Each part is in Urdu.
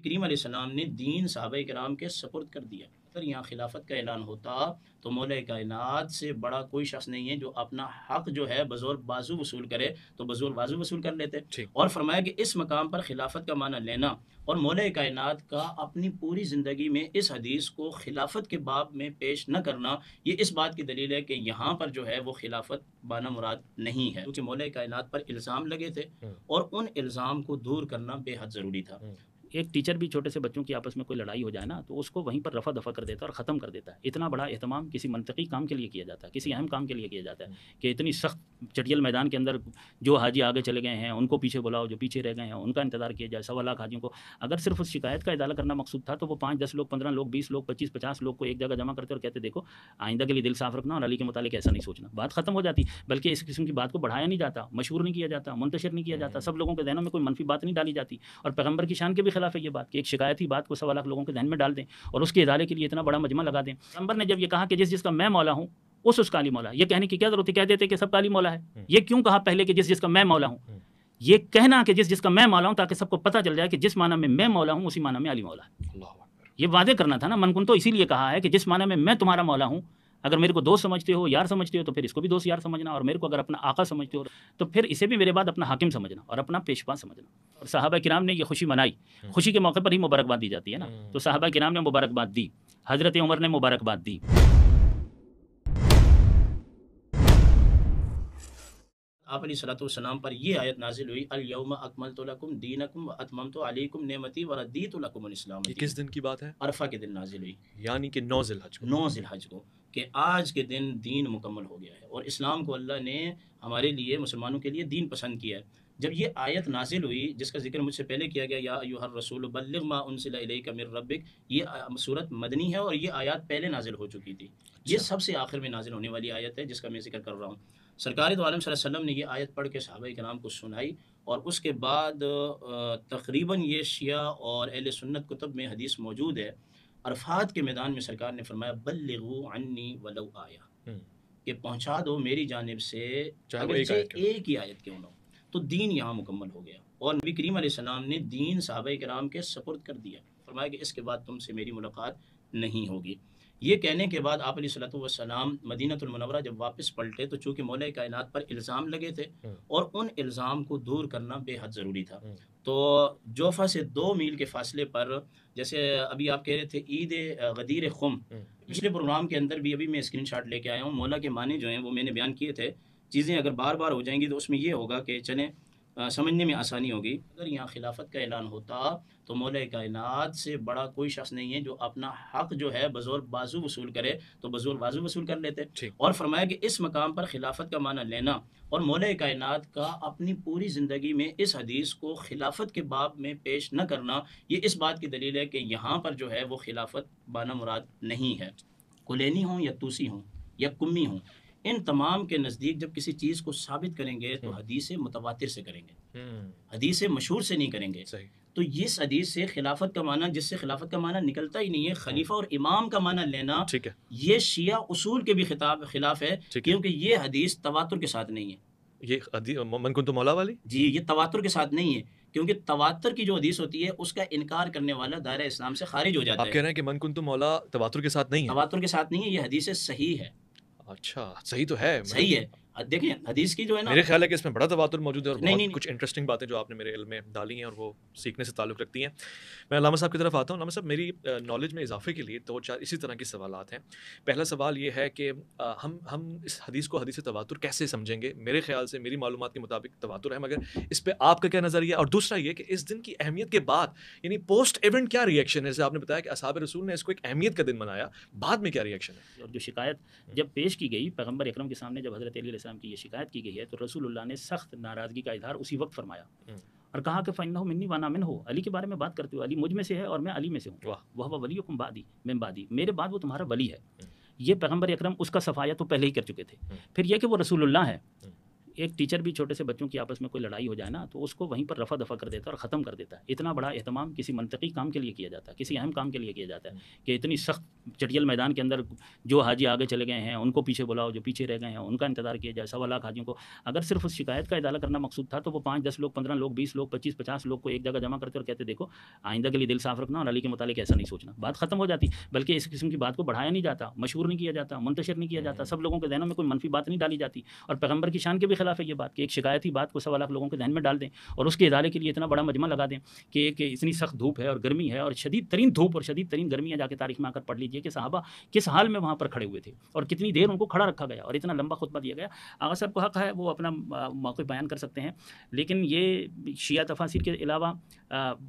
کریم علیہ السلام نے دین صحابہ کرام کے سپرد کر دیا۔ اگر یہاں خلافت کا اعلان ہوتا تو مولا کائنات سے بڑا کوئی شخص نہیں ہے جو اپنا حق جو ہے بزور بازو وصول کرے تو بزور بازو وصول کر لیتے۔ اور فرمایا کہ اس مقام پر خلافت کا معنی لینا اور مولا کائنات کا اپنی پوری زندگی میں اس حدیث کو خلافت کے باب میں پیش نہ کرنا، یہ اس بات کی دلیل ہے کہ یہاں پر جو ہے وہ خلافت بانا مراد نہیں ہے، کیونکہ مولا کائنات پر الزام لگے تھے اور ان الزام کو دور کرنا بے حد ضروری تھا۔ ایک ٹیچر بھی چھوٹے سے بچوں کی آپس میں کوئی لڑائی ہو جائے نا تو اس کو وہیں پر رفع دفع کر دیتا ہے اور ختم کر دیتا ہے۔ اتنا بڑا اہتمام کسی منطقی کام کے لیے کیا جاتا ہے، کسی اہم کام کے لیے کیا جاتا ہے کہ اتنی سخت چٹیل میدان کے اندر جو حاجی آگے چلے گئے ہیں ان کو پیچھے بلاؤ، جو پیچھے رہ گئے ہیں ان کا انتظار کیا جائے۔ 1.25 لاکھ حاجیوں کو اگر صرف اس شکایت کا ازالہ کرنا مقصود تھا تو وہ 5 10 لوگ 15 لوگ 20 لوگ 25 50 لوگ کو ایک جگہ جمع کرتے اور کہتے دیکھو آئندہ کے لیے دل صاف رکھنا اور علی کے متعلق ایسا نہیں سوچنا، بات ختم ہو جاتی۔ بلکہ اس قسم کی بات کو بڑھایا نہیں جاتا، مشہور نہیں کیا جاتا، منتشر نہیں کیا جاتا، سب لوگوں کے ذہنوں میں کوئی منفی بات نہیں ڈالی جاتی۔ اور پیغمبر کی شان کے بھی خلاف ہے یہ بات کہ ایک شکایتی بات کو 1.25 لاکھ لوگوں کے ذہن میں ڈال دیں اور اس کے ازالے کے لیے اتنا بڑا مجمع لگا دیں۔ پیغمبر نے جب یہ کہا کہ جس کا میں مولا ہوں اس کا علی مولا، یہ کہنے کی کیا ضرورت ہے؟ کہہ دیتے کہ سب کا علی مولا ہے۔ یہ کیوں کہا پہلے کہ جس کا میں مولا ہوں؟ یہ کہنا کہ جس کا میں مولا ہوں تاکہ سب کو پتہ چل جائے کہ جس معنی میں مولا ہوں اسی معنی میں علی مولا ہے۔ یہ واضح کرنا تھا نا، من کن تو اسی لیے کہا ہے کہ جس معنی میں تمہارا مولا ہوں، اگر میرے کو دوست سمجھتے ہو، یار سمجھتے ہو تو پھر اس کو بھی دوست یار سمجھنا، اور میرے کو اگر اپنا آقا سمجھتے ہو تو پھر اسے بھی میرے بعد اپنا حاکم سمجھنا اور اپنا پیشوا سمجھنا۔ اور صحابہ کرام نے یہ خوشی منائی، خوشی کے موقع پر ہی مبارکباد دی جاتی ہے نا، تو صحابہ کرام نے مبارکباد دی، حضرت عمر نے مبارکباد دی۔ آپ علیہ الصلوۃ والسلام پر یہ آیت نازل ہوئی، الیوم اکملت لکم دینکم واتممت علیکم نعمتی ورضیت لکم الاسلام۔ یہ کس دن کی بات ہے؟ عرفہ کے دن نازل ہوئی، یعنی کہ 9 ذی الحج کو۔ 9 ذی الحج کو، کہ آج کے دن دین مکمل ہو گیا ہے اور اسلام کو اللہ نے ہمارے لیے مسلمانوں کے لیے دین پسند کیا ہے۔ جب یہ آیت نازل ہوئی جس کا ذکر مجھ سے پہلے کیا گیا، یا ایھا الرسول بلغ ما انزل الیک من ربک، یہ صورت مدنی ہے اور یہ آیات پہلے نازل ہو چکی تھی۔ یہ سب سے آخر میں نازل ہونے والی آیت ہے جس کا میں ذکر کر رہا ہوں۔ سرکار دو عالم صلی اللہ علیہ وسلم نے یہ آیت پڑھ کے صحابہ کرام کو سنائی، اور اس کے بعد تقریباً یہ شیعہ اور اہل سنت کتب میں حدیث موجود ہے، عرفات کے میدان میں سرکار نے فرمایا بلغوا عنی ولو آیا، کہ پہنچا دو میری جانب سے اگرچہ ایک ہی آیت کیوں نہ ہو، تو دین یہاں مکمل ہو گیا۔ اور نبی کریم علیہ السلام نے دین صحابہ کرام کے سپرد کر دیا، فرمایا کہ اس کے بعد تم سے میری ملاقات نہیں ہوگی۔ یہ کہنے کے بعد آپ علیہ الصلوۃ والسلام مدینہ المنورہ جب واپس پلٹے تو چونکہ مولا کائنات پر الزام لگے تھے اور ان الزام کو دور کرنا بے حد ضروری تھا، تو جوفہ سے 2 میل کے فاصلے پر، جیسے ابھی آپ کہہ رہے تھے عید غدیر خم، پچھلے پروگرام کے اندر بھی ابھی میں اسکرین شاٹ لے کے آیا ہوں، مولا کے معنی جو ہیں وہ میں نے بیان کیے تھے۔ چیزیں اگر بار بار ہو جائیں گی تو اس میں یہ ہوگا کہ چلیں سمجھنے میں آسانی ہوگی۔ اگر یہاں خلافت کا اعلان ہوتا تو مولا کائنات سے بڑا کوئی شخص نہیں ہے جو اپنا حق جو ہے بزور بازو وصول کرے تو بزور بازو وصول کر لیتے۔ اور فرمایا کہ اس مقام پر خلافت کا معنی لینا اور مولا کائنات کا اپنی پوری زندگی میں اس حدیث کو خلافت کے باب میں پیش نہ کرنا، یہ اس بات کی دلیل ہے کہ یہاں پر جو ہے وہ خلافت بانا مراد نہیں ہے۔ کلینی ہوں یا توسی ہوں یا کمی ہوں، ان تمام کے نزدیک جب کسی چیز کو ثابت کریں گے تو حدیث متواتر سے کریں گے، حدیث مشہور سے نہیں کریں گے۔ تو اس حدیث سے خلافت کا معنی، جس سے خلافت کا معنی نکلتا ہی نہیں ہے، خلیفہ اور امام کا معنی لینا، یہ شیعہ اصول کے بھی خلاف ہے، کیونکہ یہ حدیث تواتر کے ساتھ نہیں ہے۔ یہ من کنت مولا والی، جی، یہ تواتر کے ساتھ نہیں ہے، کیونکہ تواتر کی جو حدیث ہوتی ہے اس کا انکار کرنے والا دائرہ اسلام سے خارج ہو جاتا ہے۔ آپ کہہ رہے ہیں کہ من کنت مولا تواتر کے ساتھ نہیں ہے؟ تواتر کے ساتھ نہیں ہے، یہ حدیث صحیح ہے۔ اچھا، صحیح تو ہے، صحیح ہے۔ دیکھیں حدیث کی جو ہے نا، میرے خیال ہے کہ اس میں بڑا تواتر موجود ہے اور نہیں کچھ انٹرسٹنگ باتیں جو آپ نے میرے علم میں ڈالی ہیں اور وہ سیکھنے سے تعلق رکھتی ہیں۔ میں علامہ صاحب کی طرف آتا ہوں۔ علامہ صاحب، میری نالج میں اضافے کے لیے 2-4 اسی طرح کے سوالات ہیں۔ پہلا سوال یہ ہے کہ ہم اس حدیث کو حدیث تواتر کیسے سمجھیں گے؟ میرے خیال سے، میری معلومات کے مطابق تواتر ہے، مگر اس پہ آپ کا کیا نظریہ؟ اور دوسرا یہ کہ اس دن کی اہمیت کے بعد، یعنی پوسٹ ایونٹ کیا ریئیکشن ہے؟ جیسے آپ نے بتایا کہ اصحاب رسول نے اس کو ایک اہمیت کا دن منایا، بعد میں کیا ریئیکشن ہے؟ اور جو شکایت جب پیش کی گئی پیغمبر اکرم کے سامنے، جب حضرت علی علیہ السلام کی یہ شکایت کی گئی ہے تو رسول اللہ نے سخت ناراضگی کا اظہار اسی وقت فرمایا اور کہا کہ فَإِنَّهُ مِنِّي وَأَنَا مِنْهُ، علی کے بارے میں بات کرتے ہو، علی مجھ میں سے ہے اور میں علی میں سے ہوں، وَهُوَ وَلِيُّكُمْ بَعْدِي مِن بَعْدِي، میرے بعد وہ تمہارا ولی ہے۔ یہ پیغمبر اکرم اس کا صفایہ تو پہلے ہی کر چکے تھے۔ پھر یہ کہ وہ رسول اللہ ہے، ایک ٹیچر بھی چھوٹے سے بچوں کی آپس میں کوئی لڑائی ہو جائے نا تو اس کو وہیں پر رفع دفع کر دیتا ہے اور ختم کر دیتا ہے. اتنا بڑا اہتمام کسی منطقی کام کے لیے کیا جاتا ہے, کسی اہم کام کے لیے کیا جاتا ہے کہ اتنی سخت چٹیل میدان کے اندر جو حاجی آگے چلے گئے ہیں ان کو پیچھے بلاؤ, جو پیچھے رہ گئے ہیں ان کا انتظار کیا جائے. 1.25 لاکھ حاجیوں کو اگر صرف اس شکایت کا ازالہ کرنا مقصود تھا تو وہ 5 10 لوگ 15 لوگ 20 لوگ 25 50 لوگ کو ایک جگہ جمع کرتے اور کہتے دیکھو آئندہ کے لیے دل صاف رکھنا اور علی کے متعلق ایسا نہیں سوچنا, بات ختم ہو جاتی. بلکہ اس قسم کی بات کو بڑھایا نہیں جاتا, مشہور نہیں کیا جاتا, منتشر نہیں کیا جاتا, سب لوگوں کے ذہنوں میں کوئی منفی بات نہیں ڈالی جاتی. اور پیغمبر کی شان کے بھی خلاف ہے یہ بات کہ ایک شکایتی بات کو 1.25 لاکھ لوگوں کے ذہن میں ڈال دیں اور اس کے ازالے کے لیے اتنا بڑا مجمع لگا دیں کہ اتنی سخت دھوپ ہے اور گرمی ہے اور شدید ترین دھوپ اور شدید ترین گرمی ہے. جا کے تاریخ میں آ کر پڑھ لیجیے کہ صحابہ کس حال میں وہاں پر کھڑے ہوئے تھے اور کتنی دیر ان کو کھڑا رکھا گیا اور اتنا لمبا خطبہ دیا گیا. آغا صاحب کو حق ہے وہ اپنا موقف بیان کر سکتے ہیں, لیکن یہ شیعہ تفاسیر کے علاوہ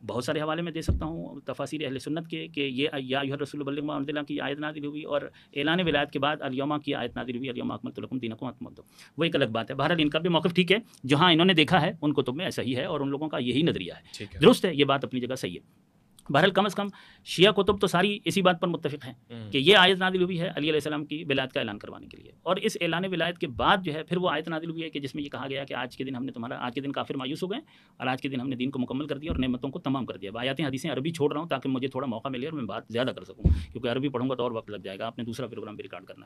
بہت سارے حوالے میں دے سکتا ہوں تفاسیر اہل سنت کے کہ یہ یا ایھا الرسول بلغ ما انزل کی آیت نازل ہوئی اور اعلان ولایت کے بعد الیوم کی آیت نازل ہوئی الیوم اکملت لکم دینکم اتممت, وہ ایک الگ بات ہے. بہرحال ان کا بھی موقف ٹھیک ہے, جہاں انہوں نے دیکھا ہے ان کتب میں ایسا ہی ہے اور ان لوگوں کا یہی نظریہ ہے, درست ہے, یہ بات اپنی جگہ صحیح ہے. بہرحال کم از کم شیعہ کتب تو ساری اسی بات پر متفق ہیں کہ یہ آیت نازل ہوئی ہے علی علیہ السلام کی ولایت کا اعلان کروانے کے لیے, اور اس اعلان ولایت کے بعد جو ہے پھر وہ آیت نازل ہوئی ہے کہ جس میں یہ کہا گیا کہ آج کے دن ہم نے آج کے دن کافر مایوس ہو گئے اور آج کے دن ہم نے دین کو مکمل کر دیا اور نعمتوں کو تمام کر دیا. آیاتیں حدیثیں عربی چھوڑ رہا ہوں تاکہ مجھے تھوڑا موقع ملے اور میں بات زیادہ کر سکوں, کیونکہ عربی پڑھوں گا تو اور وقت لگ جائے گا, آپ نے دوسرا پروگرام بھی ریکارڈ کرنا.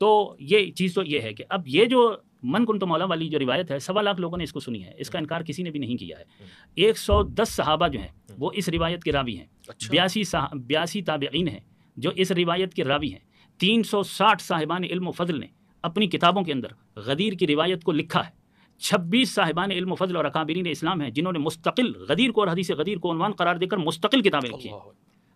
تو یہ چیز تو یہ ہے کہ اب یہ جو من کنت مولا والی جو روایت ہے 1.25 لاکھ لوگوں نے اس کو سنی ہے, اس کا انکار کسی نے بھی نہیں کیا ہے. 110 صحابہ جو ہیں وہ اس روایت کے راوی ہیں, 82 تابعین ہیں جو اس روایت کے راوی ہیں, 360 صاحبان علم و فضل نے اپنی کتابوں کے اندر غدیر کی روایت کو لکھا ہے, 26 صاحبان علم و فضل اور اکابرین اسلام ہیں جنہوں نے مستقل غدیر کو اور حدیث غدیر کو عنوان قرار دے کر مستقل کتابیں لکھی ہیں,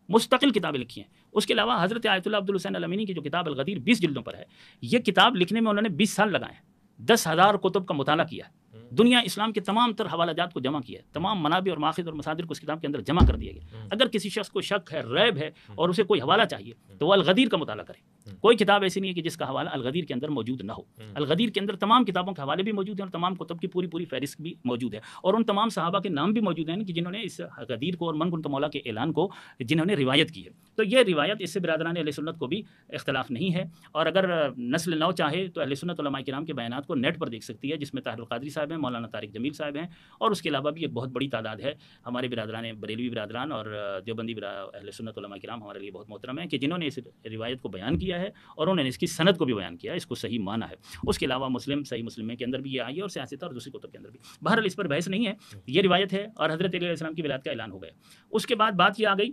مستقل کتابیں لکھی ہیں. اس کے علاوہ حضرت آیت اللہ عبدالحسین الامینی کی جو کتاب الغدیر 20 جلدوں پر ہے, یہ کتاب لکھنے میں انہوں نے 20 سال لگائے ہیں, 10,000 کتب کا مطالعہ کیا ہے, دنیا اسلام کے تمام تر حوالہ جات کو جمع کیا ہے, تمام منابع اور ماخذ اور مصادر کو اس کتاب کے اندر جمع کر دیا گیا. اگر کسی شخص کو شک ہے, ریب ہے اور اسے کوئی حوالہ چاہیے تو وہ الغدیر کا مطالعہ کرے. کوئی کتاب ایسی نہیں ہے کہ جس کا حوالہ الغدیر کے اندر موجود نہ ہو. الغدیر کے اندر تمام کتابوں کے حوالے بھی موجود ہیں اور تمام کتب کی پوری فہرست بھی موجود ہے, اور ان تمام صحابہ کے نام بھی موجود ہیں کہ جنہوں نے اس غدیر کو اور من کنت مولا کے اعلان کو جنہوں نے روایت کی ہے. تو یہ روایت اس سے برادران اہل سنت کو بھی اختلاف نہیں ہے, اور اگر نسل نو چاہے تو اہل سنت علماء کرام کے بیانات کو نیٹ پر دیکھ سکتی ہے, جس میں طاہر القادری صاحب ہیں, مولانا طارق جمیل صاحب ہیں, اور اس کے علاوہ بھی ایک بہت بڑی تعداد ہے ہمارے برادران بریلوی برادران اور دیوبندی اہل سنت علماء کرام ہمارے لیے بہت محترم ہیں کہ جنہوں نے اس روایت کو بیان کیا ہے اور انہوں نے اس کی سند کو بھی بیان کیا ہے, اس کو صحیح مانا ہے. اس کے علاوہ صحیح مسلم کے اندر بھی یہ آئی ہے اور سیاست اور دوسری کتب کے اندر بھی. بہرحال اس پر بحث نہیں ہے, یہ روایت ہے اور حضرت علیہ السلام کی ولایت کا اعلان ہو گیا. اس کے بعد بات یہ آ گئی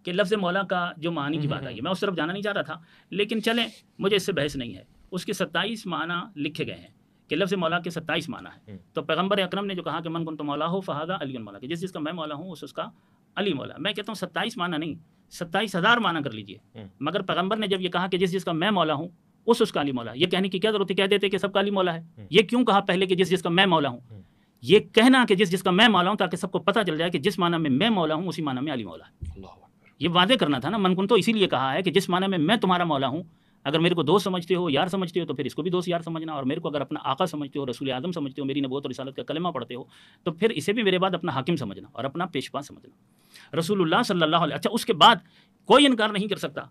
کہ لفظ مولا کا جو معنی کی بات آئی ہے, میں اس طرف جانا نہیں چاہ رہا تھا, لیکن چلیں مجھے اس سے بحث نہیں ہے. اس کے 27 معنی لکھے گئے ہیں کہ لفظ مولا کے 27 معنی ہیں. تو پیغمبر اکرم نے جو کہا کہ من کنت مولا ہو فہذا علی مولا, کہ جس کا میں مولا ہوں اس کا علی مولا. میں کہتا ہوں 27 معنی نہیں, 27,000 معنی کر لیجئے. مگر پیغمبر نے جب یہ کہا کہ جس کا میں مولا ہوں اس کا علی مولا, یہ کہنے کی کیا ضرورت ہے, کہہ دیتے کہ سب کا علی مولا ہے. یہ کیوں کہا پہلے کہ جس کا میں مولا ہوں؟ یہ کہنا کہ جس کا میں مولا ہوں تاکہ سب کو پتہ چل جائے کہ جس معنی میں مولا ہوں اسی معنی میں علی مولا ہے. یہ واضح کرنا تھا نا. من کنت تو اسی لیے کہا ہے کہ جس معنی میں تمہارا مولا ہوں, اگر میرے کو دوست سمجھتے ہو, یار سمجھتے ہو, تو پھر اس کو بھی دوست یار سمجھنا, اور میرے کو اگر اپنا آقا سمجھتے ہو, رسول اعظم سمجھتے ہو, میری نبوت اور رسالت کا کلمہ پڑھتے ہو, تو پھر اسے بھی میرے بعد اپنا حاکم سمجھنا اور اپنا پیشوا سمجھنا, رسول اللہ صلی اللہ علیہ. اچھا, اس کے بعد کوئی انکار نہیں کر سکتا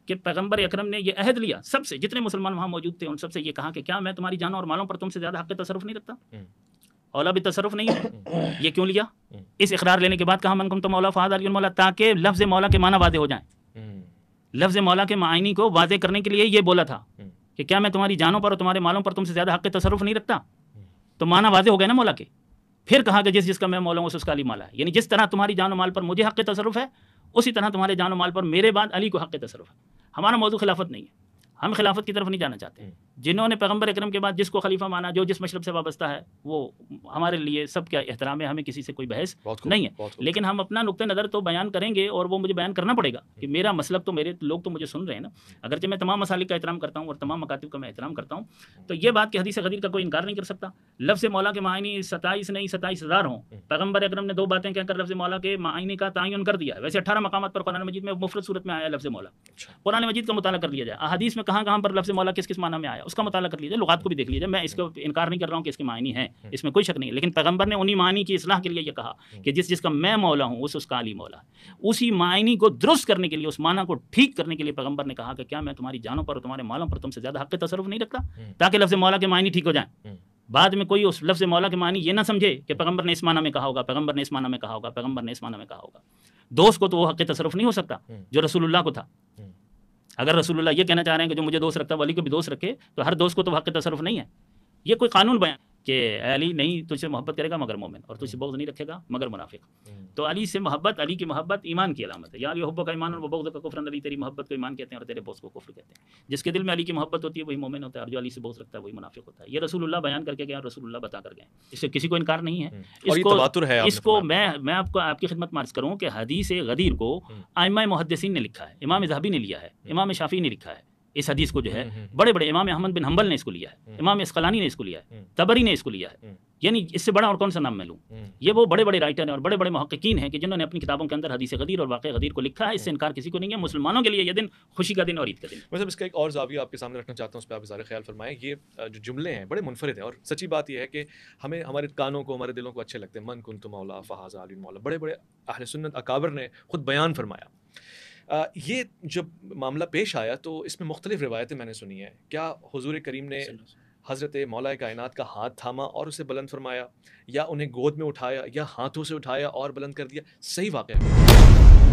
کہ پیغمبر اکرم نے یہ عہد لیا سب سے, جتنے مسلمان وہاں موجود تھے ان سب سے یہ کہا کہ کیا میں تمہاری جانوں اور مالوں پر تم سے زیادہ حق تصرف نہیں رکھتا, اولا بھی تصرف نہیں ہے. یہ کیوں لیا؟ اس اقرار لینے کے بعد کہا من کنت مولا فہذا علی مولا, تاکہ لفظ مولا کے معنی واضح ہو جائیں. لفظ مولا کے معنی کو واضح کرنے کے لیے یہ بولا تھا کہ کیا میں تمہاری جانوں پر اور تمہارے مالوں پر تم سے زیادہ حق تصرف نہیں رکھتا. تو معنی واضح ہو گیا نا مولا کے. پھر کہا کہ جس کا میں مولا ہوں اس کا علی مولا ہے, یعنی جس طرح تمہاری جان و مال پر مجھے حق تصرف ہے اسی طرح تمہارے جان و مال پر میرے بعد علی کو حق تصرف ہے. ہمارا موضوع خلافت نہیں ہے, ہم خلافت کی طرف نہیں جانا چاہتے. جنہوں نے پیغمبر اکرم کے بعد جس کو خلیفہ مانا, جو جس مشرب سے وابستہ ہے, وہ ہمارے لیے سب کا احترام ہے, ہمیں کسی سے کوئی بحث نہیں ہے. لیکن ہم اپنا نقطہ نظر تو بیان کریں گے, اور وہ مجھے بیان کرنا پڑے گا کہ میرا مسلک تو میرے لوگ تو مجھے سن رہے ہیں نا. اگرچہ میں تمام مسالک کا احترام کرتا ہوں اور تمام مکاتب کا میں احترام کرتا ہوں, تو یہ بات کہ حدیث غدیر کا کوئی انکار نہیں کر سکتا. لفظ مولا کے معنی 27 نہیں 27,000 ہوں. پیغمبر اکرم نے 2 باتیں کہہ کر لفظ مولا کے معنی کا تعین کر دیا ہے. ویسے 18 مقامات پر قرآن مجید میں مفرد صورت میں آیا لفظ مولا. قرآن مجید کا مطالعہ کر لیا جائے, احادیث میں کہاں پر لفظ مولا کس معنی میں آیا اس کا مطالعہ کر لیجیے, لغات کو بھی دیکھ لیجیے. میں اس کو انکار نہیں کر رہا ہوں کہ اس کے معنی ہیں, اس میں کوئی شک نہیں, لیکن پیغمبر نے انہی معنی کی اصلاح کے لیے یہ کہا کہ جس کا میں مولا ہوں اس کا علی مولا ہے. اسی معنی کو درست کرنے کے لیے, اس معنی کو ٹھیک کرنے کے لیے پیغمبر نے کہا کہ کیا میں تمہاری جانوں پر اور تمہارے مالوں پر تم سے زیادہ حق تصرف نہیں رکھتا, تاکہ لفظ مولا کے معنی ٹھیک ہو جائیں. بعد میں کوئی اس لفظ مولا کے معنی یہ نہ سمجھے کہ پیغمبر نے اس معنی میں کہا ہوگا، پیغمبر نے اس معنی میں کہا ہوگا، پیغمبر نے اس معنی میں کہا ہوگا۔ دوست کو تو وہ حق تصرف نہیں ہو سکتا جو رسول اللہ کو تھا۔ اگر رسول اللہ یہ کہنا چاہ رہے ہیں کہ جو مجھے دوست رکھتا ہے ولی کو بھی دوست رکھے، تو ہر دوست کو تو حق تصرف نہیں ہے۔ یہ کوئی قانون بیان کہ علی نہیں تجھ سے محبت کرے گا مگر مومن، اور تجھ سے بغض نہیں رکھے گا مگر منافق۔ تو علی سے محبت، علی کی محبت ایمان کی علامت ہے۔ یا علی حب کا ایمان اور بغض کا کفر، علی تیری محبت کو ایمان کہتے ہیں اور تیرے بغض کو کفر کہتے ہیں۔ جس کے دل میں علی کی محبت ہوتی ہے وہی مومن ہوتا ہے، اور جو علی سے بغض رکھتا ہے وہی منافق ہوتا ہے۔ یہ رسول اللہ بیان کر کے گئے اور رسول اللہ بتا کر گئے، اس سے کسی کو انکار نہیں ہے۔ اس کو میں آپ کو آپ کی خدمت میں عرض کروں کہ حدیث غدیر کو ائمہ محدثین نے لکھا ہے، امام ذہبی نے لیا ہے، امام شافعی نے لکھا ہے۔ اس حدیث کو جو ہے بڑے بڑے امام احمد بن حنبل نے اس کو لیا ہے، امام اسقلانی نے اس کو لیا ہے، طبری نے اس کو لیا ہے۔ یعنی اس سے بڑا اور کون سا نام میں لوں؟ یہ وہ بڑے بڑے رائٹر ہیں اور بڑے بڑے محققین ہیں کہ جنہوں نے اپنی کتابوں کے اندر حدیث غدیر اور واقع غدیر کو لکھا ہے۔ اس سے انکار کسی کو نہیں ہے۔ مسلمانوں کے لیے یہ دن خوشی کا دن اور عید کا دن۔ مطلب اس کا ایک اور زاویہ آپ کے سامنے رکھنا چاہتا ہوں، اس پہ آپ اظہار خیال فرمائیں۔ یہ جو جملے ہیں بڑے منفرد ہیں، اور سچی بات یہ ہے کہ ہمیں ہمارے کانوں کو، ہمارے دلوں کو اچھے لگتے ہیں۔ من کنت مولا فہذا علی مولا، بڑے بڑے اہل سنت اکابر نے خود بیان فرمایا۔ یہ جب معاملہ پیش آیا تو اس میں مختلف روایتیں میں نے سنی ہیں۔ کیا حضور کریم نے حضرت مولا کائنات کا ہاتھ تھاما اور اسے بلند فرمایا، یا انہیں گود میں اٹھایا، یا ہاتھوں سے اٹھایا اور بلند کر دیا؟ صحیح واقعہ ہے؟